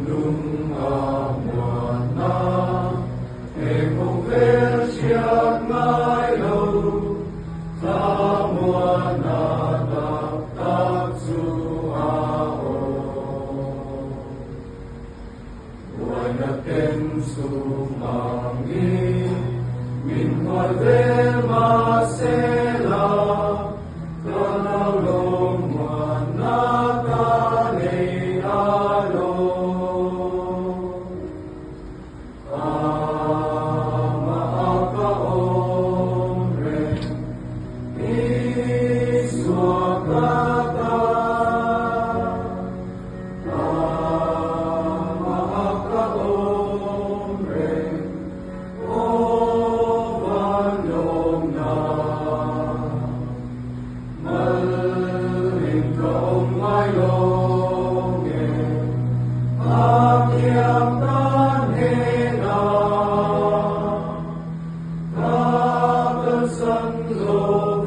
Nung mùa na em không biết chiếc mãi lâu ta mùa na ta tác du a ô ngoài na tên su mang đi mình hỏi về mà sẽ là con nào lòng mà na ta này alo Hãy subscribe